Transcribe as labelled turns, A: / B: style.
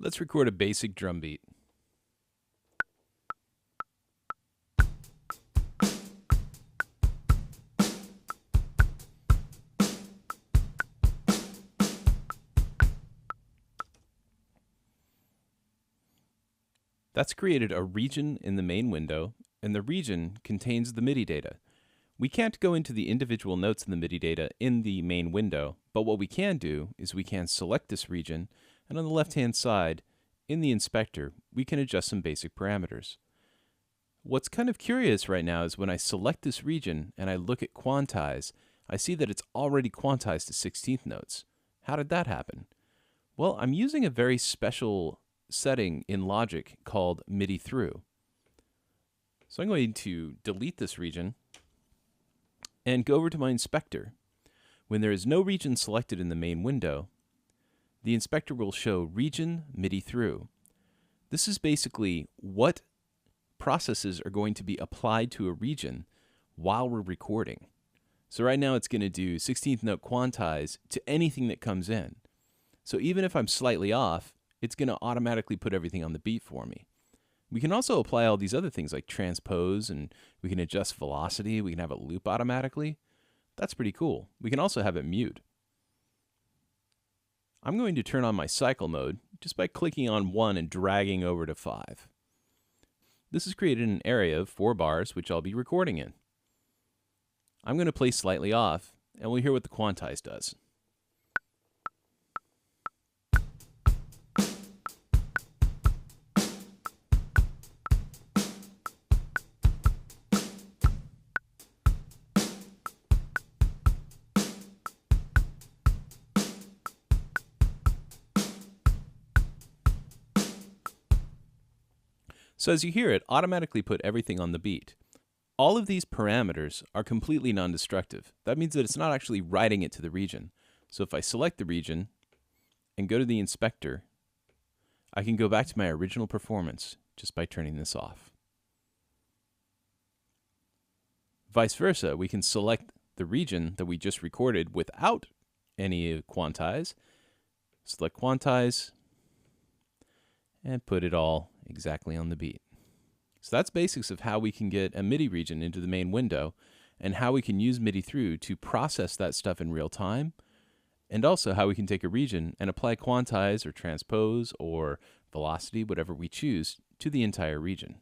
A: Let's record a basic drum beat. That's created a region in the main window, and the region contains the MIDI data. We can't go into the individual notes in the MIDI data in the main window, but what we can do is we can select this region, and on the left-hand side, in the inspector, we can adjust some basic parameters. What's kind of curious right now is when I select this region and I look at quantize, I see that it's already quantized to 16th notes. How did that happen? Well, I'm using a very special setting in Logic called MIDI through. So I'm going to delete this region and go over to my inspector. When there is no region selected in the main window, the inspector will show region MIDI through. This is basically what processes are going to be applied to a region while we're recording. So right now it's going to do 16th note quantize to anything that comes in. So even if I'm slightly off, it's going to automatically put everything on the beat for me. We can also apply all these other things like transpose, and we can adjust velocity. We can have it loop automatically. That's pretty cool. We can also have it mute. I'm going to turn on my cycle mode just by clicking on 1 and dragging over to 5. This has created an area of 4 bars, which I'll be recording in. I'm going to play slightly off, and we'll hear what the quantize does. So as you hear it, automatically put everything on the beat. All of these parameters are completely non-destructive. That means that it's not actually writing it to the region. So if I select the region and go to the inspector, I can go back to my original performance just by turning this off. Vice versa, we can select the region that we just recorded without any quantize, select quantize, and put it all exactly on the beat. So that's basics of how we can get a MIDI region into the main window and how we can use MIDI through to process that stuff in real time, and also how we can take a region and apply quantize or transpose or velocity, whatever we choose, to the entire region.